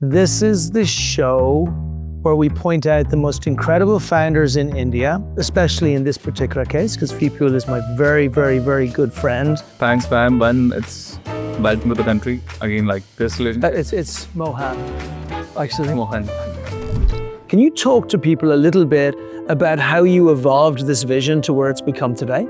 This is the show where we point out the most incredible founders in India, especially in this particular case, because Vipul is my very, very, very good friend. Thanks, fam. One, it's welcome to the country. Again, like this legend. It's Mahon, actually. Mohan. Can you talk to people a little bit about how you evolved this vision to where it's become today?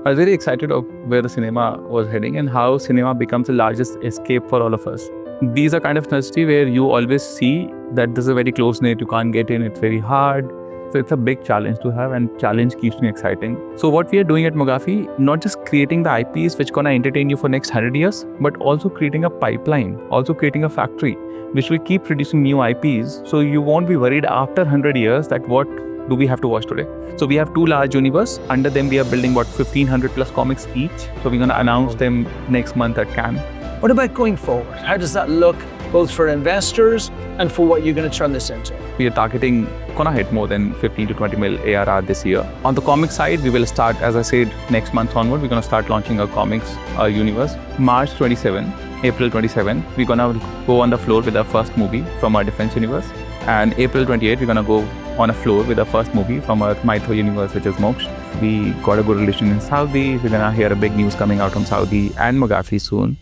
I was very excited of where the cinema was heading and how cinema becomes the largest escape for all of us. These are kind of necessity where you always see that this is a very close knit, you can't get in, it's very hard. So it's a big challenge to have, and challenge keeps me exciting. So what we are doing at Mugafi, not just creating the IPs which gonna entertain you for next 100 years, but also creating a pipeline, also creating a factory which will keep producing new IPs. So you won't be worried after 100 years that what do we have to watch today. So we have two large universe. Under them we are building 1,500 plus comics each. So we're gonna announce them next month at Cannes. What about going forward? How does that look both for investors and for what you're going to turn this into? We are targeting gonna hit more than 15 to 20 mil ARR this year. On the comic side, we will start, as I said, next month onward, we're gonna start launching our comics, our universe. March 27, April 27, we're gonna go on the floor with our first movie from our defense universe. And April 28, we're gonna go on a floor with our first movie from our Mytho universe, which is Moksha. We got a good relation in Saudi. We're gonna hear a big news coming out from Saudi and Mugafi soon.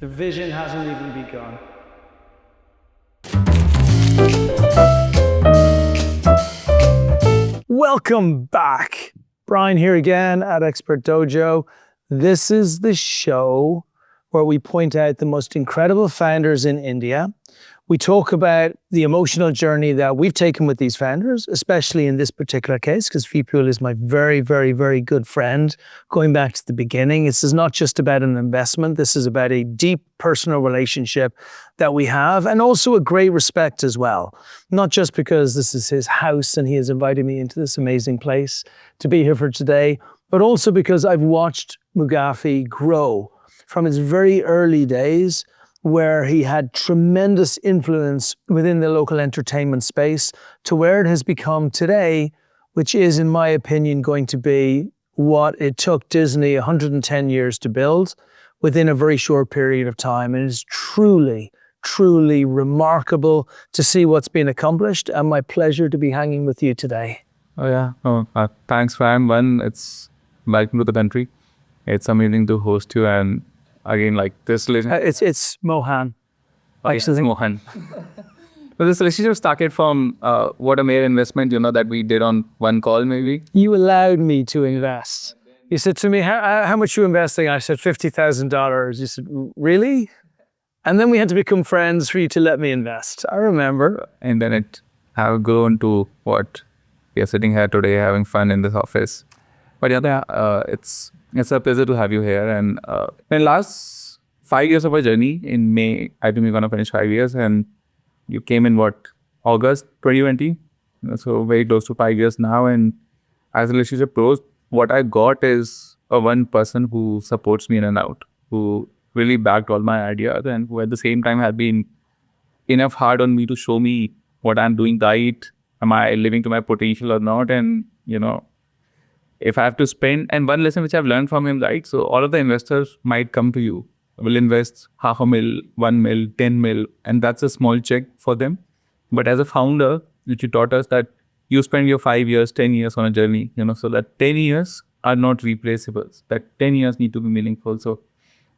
The vision hasn't even begun. Welcome back. Brian here again at Expert Dojo. This is the show where we point out the most incredible founders in India. We talk about the emotional journey that we've taken with these founders, especially in this particular case, because Vipul is my very, very, very good friend. Going back to the beginning, this is not just about an investment. This is about a deep personal relationship that we have, and also a great respect as well. Not just because this is his house and he has invited me into this amazing place to be here for today, but also because I've watched Mugafi grow from its very early days, where he had tremendous influence within the local entertainment space, to where it has become today, which is, in my opinion, going to be what it took Disney 110 years to build within a very short period of time. And it's truly, truly remarkable to see what's been accomplished, and my pleasure to be hanging with you today. Oh yeah, thanks, fam. One, it's welcome to the country. It's amazing to host you, and again, like this relationship. It's Mahon. It's Mohan. So this relationship started from what a mere investment, that we did on one call maybe. You allowed me to invest. You said to me, how much are you investing? I said, $50,000. You said, really? And then we had to become friends for you to let me invest. I remember. And then it have grown to what we are sitting here today, having fun in this office. But yeah, it's a pleasure to have you here. And in last 5 years of our journey, in May, I think we're gonna finish 5 years, and you came in August 2020. So very close to 5 years now. And as a relationship grows, what I got is a one person who supports me in and out, who really backed all my ideas, and who at the same time had been enough hard on me to show me what I'm doing right, am I living to my potential or not, and if I have to spend, and one lesson which I've learned from him, right? So all of the investors might come to you, will invest $500,000, 1 mil, 10 mil, and that's a small check for them. But as a founder, which you taught us that you spend your 5 years, 10 years on a journey, so that 10 years are not replaceable. That 10 years need to be meaningful. So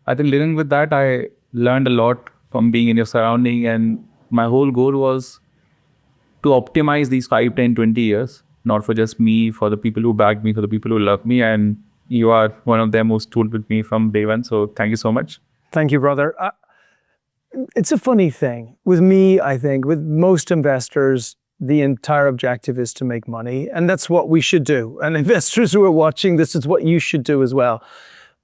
I think living with that, I learned a lot from being in your surrounding, and my whole goal was to optimize these 5, 10, 20 years. Not for just me, for the people who backed me, for the people who love me. And you are one of them who stood with me from day one. So thank you so much. Thank you, brother. It's a funny thing. With me, I think, with most investors, the entire objective is to make money. And that's what we should do. And investors who are watching, this is what you should do as well.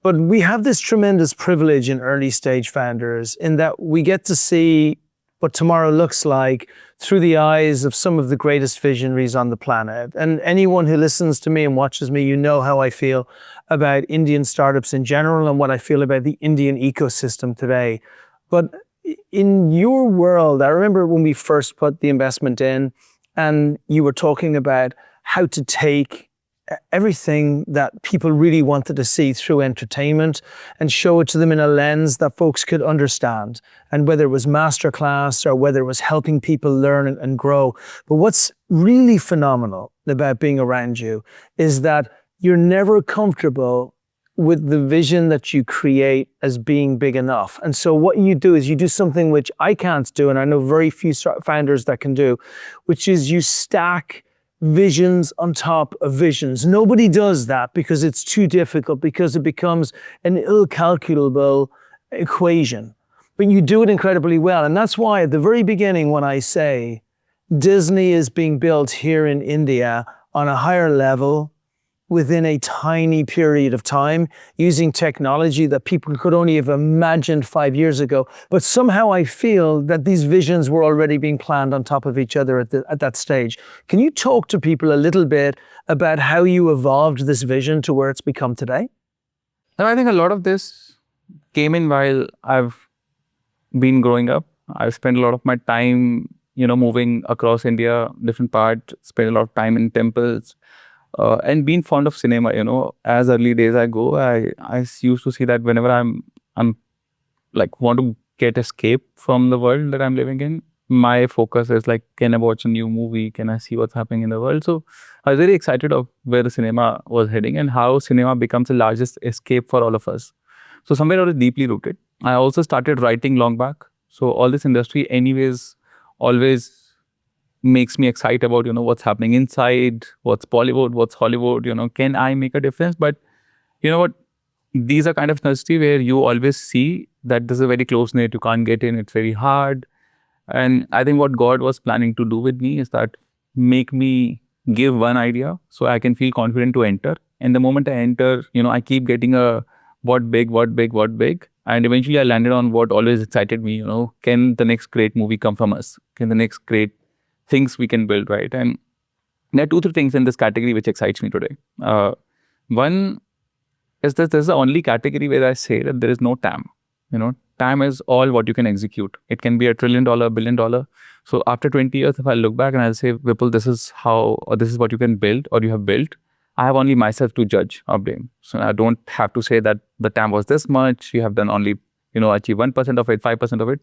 But we have this tremendous privilege in early stage founders in that we get to see what tomorrow looks like through the eyes of some of the greatest visionaries on the planet. And anyone who listens to me and watches me, you know how I feel about Indian startups in general and what I feel about the Indian ecosystem today. But in your world, I remember when we first put the investment in, and you were talking about how to take everything that people really wanted to see through entertainment and show it to them in a lens that folks could understand. And whether it was masterclass or whether it was helping people learn and grow. But what's really phenomenal about being around you is that you're never comfortable with the vision that you create as being big enough. And so what you do is you do something which I can't do, and I know very few founders that can do, which is you stack visions on top of visions. Nobody does that because it's too difficult, because it becomes an incalculable equation. But you do it incredibly well. And that's why at the very beginning, when I say Disney is being built here in India on a higher level, within a tiny period of time, using technology that people could only have imagined 5 years ago. But somehow I feel that these visions were already being planned on top of each other at that stage. Can you talk to people a little bit about how you evolved this vision to where it's become today? And I think a lot of this came in while I've been growing up. I've spent a lot of my time, moving across India, different parts, spent a lot of time in temples, and being fond of cinema, as early days I go, I used to see that whenever I'm like want to get escape from the world that I'm living in, my focus is like, can I watch a new movie? Can I see what's happening in the world? So I was very excited of where the cinema was heading and how cinema becomes the largest escape for all of us. So somewhere I was deeply rooted. I also started writing long back. So all this industry anyways always makes me excited about, what's happening inside, what's Bollywood, what's Hollywood, can I make a difference? But you know what? These are kind of industry where you always see that this is a very close knit, you can't get in, it's very hard. And I think what God was planning to do with me is that make me give one idea so I can feel confident to enter. And the moment I enter, I keep getting a what big. And eventually I landed on what always excited me, can the next great movie come from us? Can the next great things we can build, right? And there are 2-3 things in this category which excites me today. One is this is the only category where I say that there is no TAM. TAM is all what you can execute. It can be $1 trillion, $1 billion. So after 20 years, if I look back and I'll say, Vipul, this is how, or this is what you can build or you have built, I have only myself to judge or blame. So I don't have to say that the TAM was this much, you have done only, achieve 1% of it, 5% of it.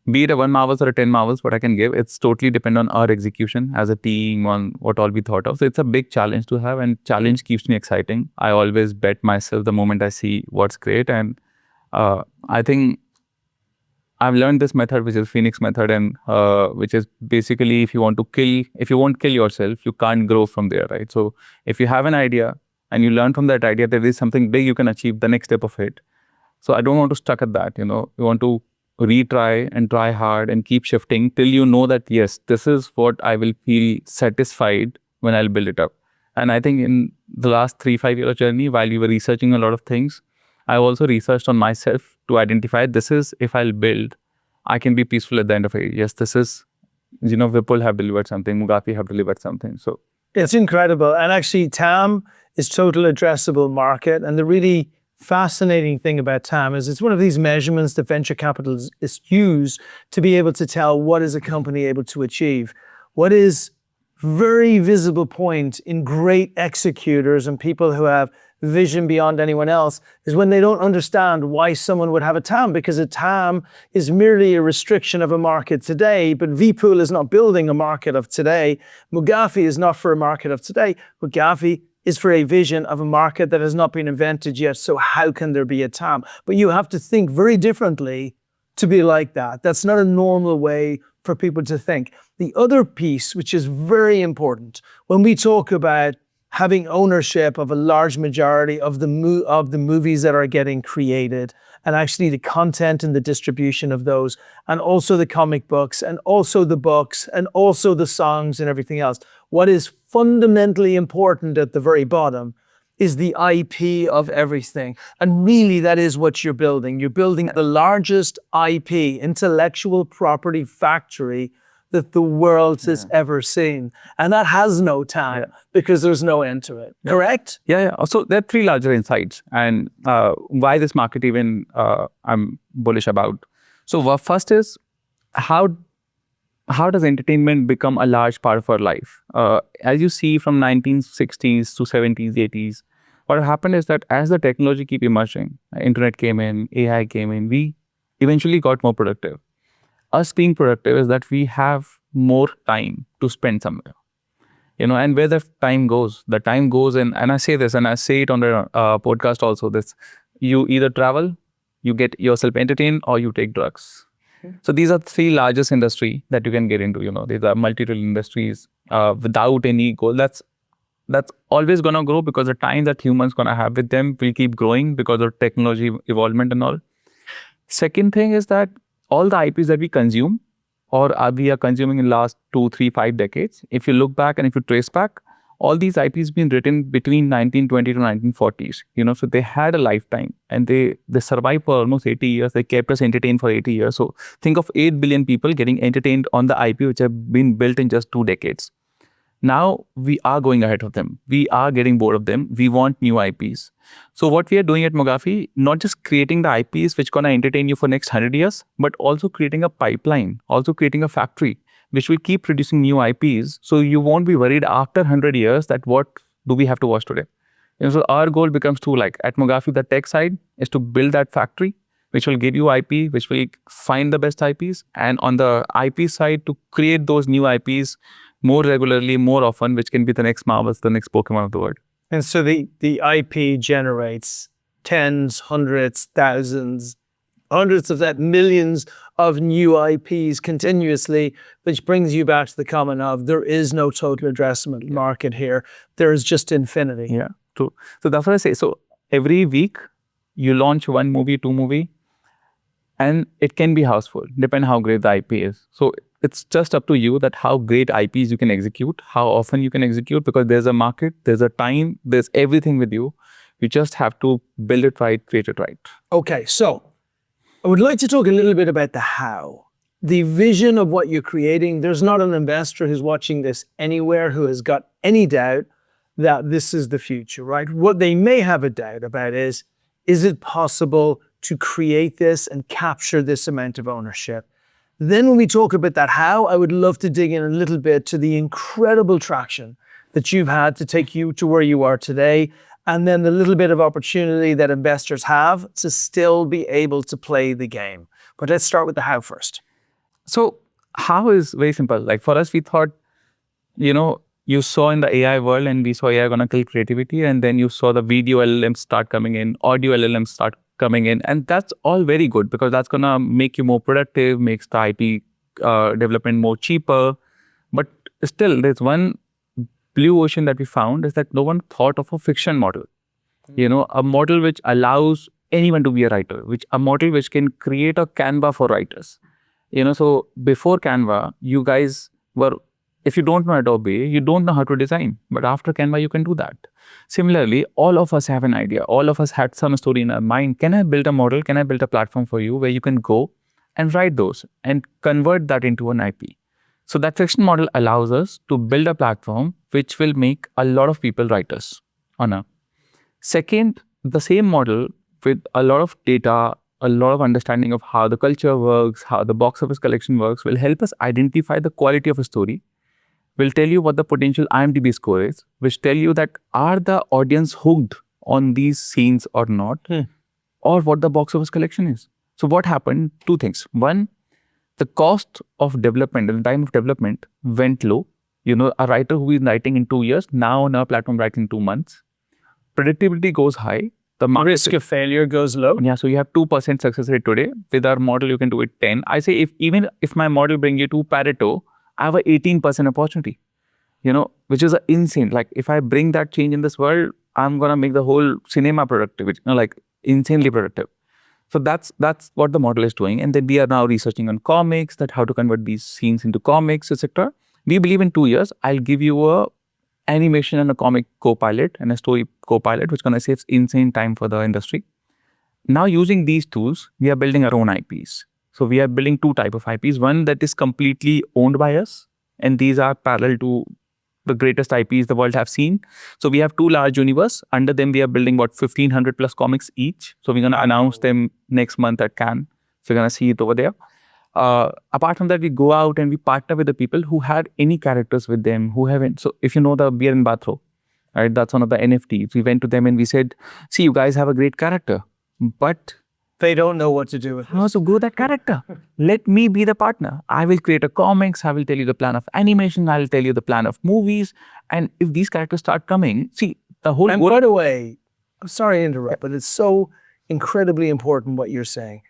Be it a 1 Marvels or a 10 Marvels, what I can give, it's totally dependent on our execution as a team, on what all we thought of. So it's a big challenge to have, and challenge keeps me exciting. I always bet myself the moment I see what's great. And I think I've learned this method, which is Phoenix method, and which is basically if you won't kill yourself, you can't grow from there, right? So if you have an idea and you learn from that idea, there is something big you can achieve, the next step of it. So I don't want to stuck at that, you want to retry and try hard and keep shifting till you know that, yes, this is what I will feel satisfied when I'll build it up. And I think in the last 3-5 year journey, while we were researching a lot of things, I also researched on myself to identify this is if I'll build, I can be peaceful at the end of it. Yes, this is, Vipul have delivered something, Mugafi have delivered something. So it's incredible. And actually TAM is total addressable market. And the really fascinating thing about TAM is it's one of these measurements that venture capital is used to be able to tell what is a company able to achieve. What is very visible point in great executors and people who have vision beyond anyone else is when they don't understand why someone would have a TAM, because a TAM is merely a restriction of a market today, but Vipul is not building a market of today. Mugafi is not for a market of today. Mugafi is for a vision of a market that has not been invented yet. So how can there be a TAM? But you have to think very differently to be like that. That's not a normal way for people to think. The other piece, which is very important, when we talk about having ownership of a large majority of the movies that are getting created, and actually the content and the distribution of those, and also the comic books, and also the books, and also the songs and everything else. What is fundamentally important at the very bottom is the IP of everything. And really that is what you're building. You're building the largest IP, intellectual property factory that the world has ever seen. And that has no time because there's no end to it. Correct? Yeah. So there are 3 larger insights and why this market even I'm bullish about. So first is how how does entertainment become a large part of our life? As you see from 1960s to 70s, 80s, what happened is that as the technology keep emerging, internet came in, AI came in, we eventually got more productive. Us being productive is that we have more time to spend somewhere. And where the time goes in, and I say this, and I say it on the podcast also, this, you either travel, you get yourself entertained, or you take drugs. So these are three largest industry that you can get into. These are multi-trillion industries without any goal. That's always gonna grow because the time that humans gonna have with them will keep growing because of technology evolvement and all. Second thing is that all the IPs that we consume we are consuming in last 2, 3, 5 decades. If you look back and if you trace back, all these IPs been written between 1920 to 1940s. So they had a lifetime and they survived for almost 80 years. They kept us entertained for 80 years. So think of 8 billion people getting entertained on the IP which have been built in just 2 decades. Now we are going ahead of them. We are getting bored of them. We want new IPs. So what we are doing at Mugafi, not just creating the IPs which gonna entertain you for next 100 years, but also creating a pipeline, also creating a factory which will keep producing new IPs. So you won't be worried after 100 years that what do we have to watch today. So our goal becomes to, like at Mugafi, the tech side is to build that factory which will give you IP, which will find the best IPs, and on the IP side to create those new IPs more regularly, more often, which can be the next Marvels, the next Pokemon of the world. And so the IP generates tens, hundreds, thousands, hundreds of that, millions of new IPs continuously, which brings you back to the comment of there is no total addressable market here. There is just infinity. Yeah, true. So that's what I say. So every week you launch one movie, two movie, and it can be houseful, depending how great the IP is. So it's just up to you that how great IPs you can execute, how often you can execute, because there's a market, there's a time, there's everything with you. You just have to build it right, create it right. Okay, so I would like to talk a little bit about the how. The vision of what you're creating. There's not an investor who's watching this anywhere who has got any doubt that this is the future, right? What they may have a doubt about is it possible to create this and capture this amount of ownership? Then when we talk about that how, I would love to dig in a little bit to the incredible traction that you've had to take you to where you are today, and then the little bit of opportunity that investors have to still be able to play the game. But let's start with the how first. So how is very simple. Like for us, we thought, you saw in the AI world and we saw AI gonna kill creativity, and then you saw the video LLMs start coming in, audio LLMs start coming in, and that's all very good because that's gonna make you more productive, makes the IP development more cheaper. But still, there's one blue ocean that we found is that no one thought of a fiction model. A model which allows anyone to be a writer, a model which can create a Canva for writers. So before Canva, you guys were, if you don't know Adobe, you don't know how to design. But after Canva, you can do that. Similarly, all of us have an idea. All of us had some story in our mind. Can I build a model? Can I build a platform for you where you can go and write those and convert that into an IP? So that fiction model allows us to build a platform which will make a lot of people writers on a. Second, the same model with a lot of data, a lot of understanding of how the culture works, how the box office collection works, will help us identify the quality of a story, will tell you what the potential IMDb score is, which tell you that are the audience hooked on these scenes or not, or what the box office collection is. So what happened? Two things. One, the cost of development and the time of development went low. A writer who is writing in 2 years, now on our platform writing in 2 months. Predictability goes high. The risk of failure goes low. Yeah, so you have 2% success rate today. With our model, you can do it 10. I say even if my model bring you to Pareto, I have a 18% opportunity, which is insane. Like if I bring that change in this world, I'm going to make the whole cinema productive, insanely productive. So that's what the model is doing. And then we are now researching on comics, that how to convert these scenes into comics, etc. We believe in 2 years, I'll give you a animation and a comic co-pilot and a story co-pilot, which is going to save insane time for the industry. Now using these tools, we are building our own IPs. So we are building two types of IPs. One that is completely owned by us, and these are parallel to the greatest IPs the world have seen. So we have two large universe. Under them, we are building 1,500 plus comics each. So we're going to announce them next month at Cannes. So you're going to see it over there. apart from that, we go out and we partner with the people who had any characters with them, who haven't. So if you know the beer and bathrobe, right? That's one of the NFTs. We went to them and we said, see, you guys have a great character, but They don't know what to do with it. how to grow that character? Let me be the partner. I will create a comics. I will tell you the plan of animation. I will tell you the plan of movies. And if these characters start coming, see, the whole And by the way, I'm sorry to interrupt, but it's so incredibly important what you're saying.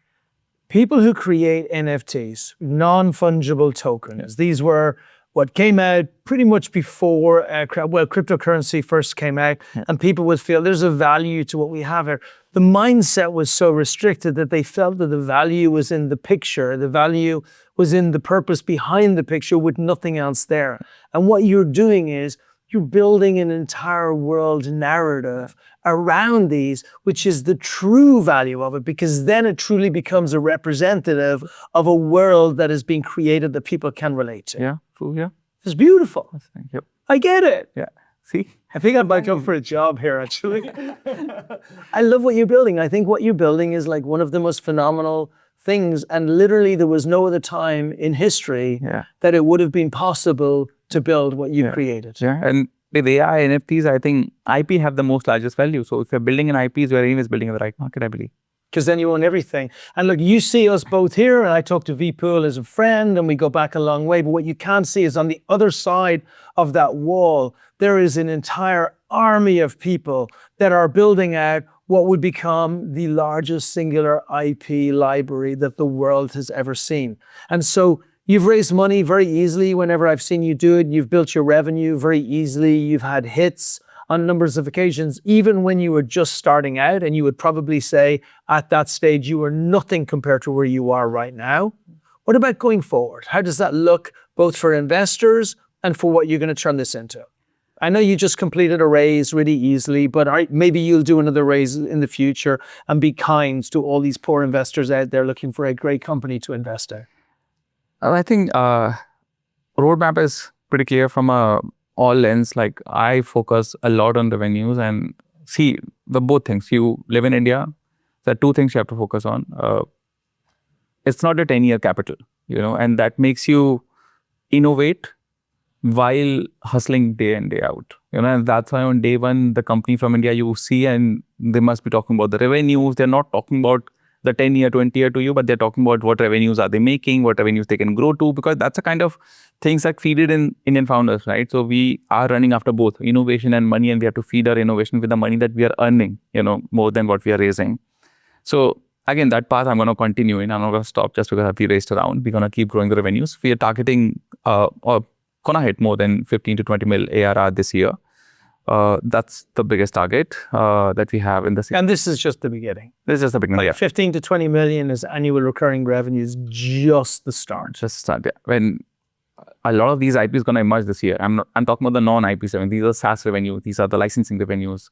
People who create NFTs, non-fungible tokens, these were what came out pretty much before, cryptocurrency first came out, and people would feel there's a value to what we have here. The mindset was so restricted that they felt that the value was in the picture, the value was in the purpose behind the picture with nothing else there. And what you're doing is you're building an entire world narrative around these, which is the true value of it, because then it truly becomes a representative of a world that is being created that people can relate to. Yeah, true, yeah. It's beautiful. Yep. I get it. Yeah. See? I think I might go for a job here, actually. I love what you're building. I think what you're building is like one of the most phenomenal things. And literally there was no other time in history that it would have been possible to build what you created. Yeah, and with AI, NFTs, I think IP have the most largest value. So if you're building an IP, you're anyways building in the right market, I believe. Because then you own everything. And look, you see us both here, and I talk to Vipul as a friend, and we go back a long way. But what you can't see is on the other side of that wall, there is an entire army of people that are building out what would become the largest singular IP library that the world has ever seen. And so you've raised money very easily whenever I've seen you do it. You've built your revenue very easily. You've had hits on numbers of occasions, even when you were just starting out, and you would probably say at that stage you were nothing compared to where you are right now. What about going forward? How does that look both for investors and for what you're going to turn this into? I know you just completed a raise really easily, but maybe you'll do another raise in the future and be kind to all these poor investors out there looking for a great company to invest in. I think roadmap is pretty clear from all lens. Like I focus a lot on revenues and see the both things. You live in India, there are two things you have to focus on. It's not a 10-year capital, and that makes you innovate while hustling day in, day out. And that's why on day one, the company from India you see, and they must be talking about the revenues. They're not talking about the 10-year, 20-year to you, but they're talking about what revenues are they making, what revenues they can grow to, because that's the kind of things that feed it in Indian founders, right? So we are running after both innovation and money, and we have to feed our innovation with the money that we are earning, more than what we are raising. So again, that path I'm going to continue in. I'm not going to stop just because we raised around. We're going to keep growing the revenues. We are targeting or going to hit more than 15 to 20 mil ARR this year. That's the biggest target that we have in this. And this is just the beginning. This is just the beginning. Yeah. 15 to 20 million is annual recurring revenue is just the start. Just start. Yeah. When a lot of these IPs going to emerge this year. I'm talking about the non-IP revenue. These are SaaS revenue. These are the licensing revenues.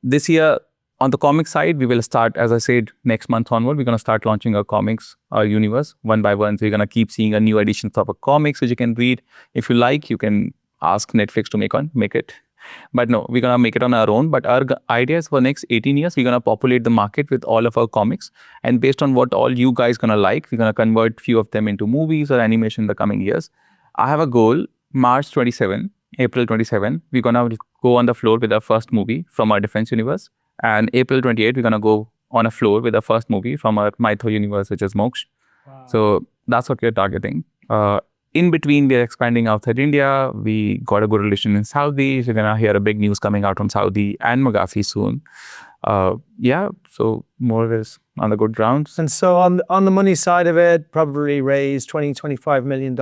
This year on the comic side, we will start, as I said, next month onward, we're going to start launching our comics universe one by one. So you're going to keep seeing a new editions of a comics which you can read. If you like, you can ask Netflix to make it. But no, we're going to make it on our own. But our idea is for next 18 years, we're going to populate the market with all of our comics. And based on what all you guys going to like, we're going to convert few of them into movies or animation in the coming years. I have a goal, March 27, April 27, we're going to go on the floor with our first movie from our defense universe. And April 28, we're going to go on a floor with our first movie from our Mytho universe, which is Moksha. Wow. So that's what we're targeting. In between, we're expanding outside India. We got a good relation in Saudi. So you're going to hear a big news coming out from Saudi and Mugafi soon. So more is on the good grounds. And so on the money side of it, probably raise $20-25 million.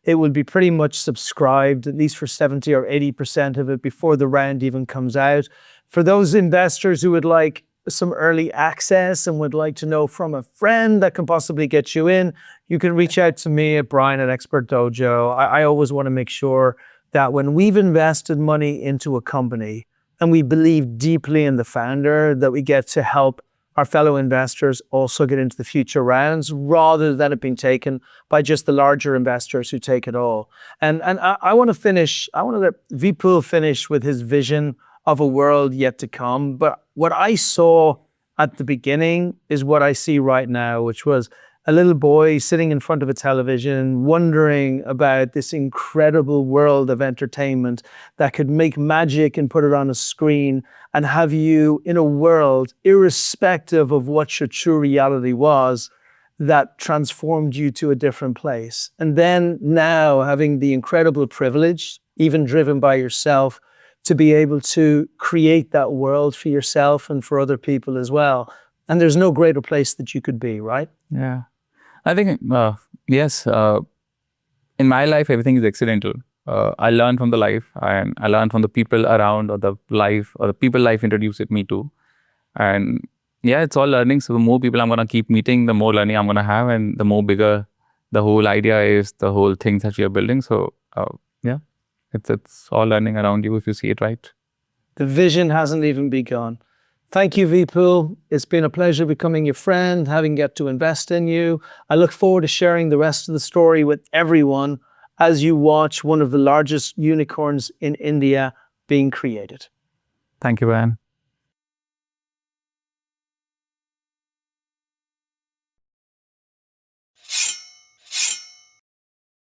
It will be pretty much subscribed, at least for 70 or 80% of it before the round even comes out. For those investors who would like some early access and would like to know from a friend that can possibly get you in, you can reach out to me at Brian at Expert Dojo. I always want to make sure that when we've invested money into a company and we believe deeply in the founder, that we get to help our fellow investors also get into the future rounds rather than it being taken by just the larger investors who take it all. And I want to let Vipul finish with his vision of a world yet to come. But what I saw at the beginning is what I see right now, which was a little boy sitting in front of a television, wondering about this incredible world of entertainment that could make magic and put it on a screen and have you in a world, irrespective of what your true reality was, that transformed you to a different place. And then now having the incredible privilege, even driven by yourself, to be able to create that world for yourself and for other people as well. And there's no greater place that you could be, right? Yeah. I think, yes, in my life, everything is accidental. I learn from the life and I learn from the people around or the life or the people life introduced me to. And yeah, it's all learning. So the more people I'm going to keep meeting, the more learning I'm going to have and the more bigger the whole idea is, the whole thing that you're building. So yeah, it's all learning around you if you see it right. The vision hasn't even begun. Thank you, Vipul. It's been a pleasure becoming your friend, having get to invest in you. I look forward to sharing the rest of the story with everyone as you watch one of the largest unicorns in India being created. Thank you, Brian.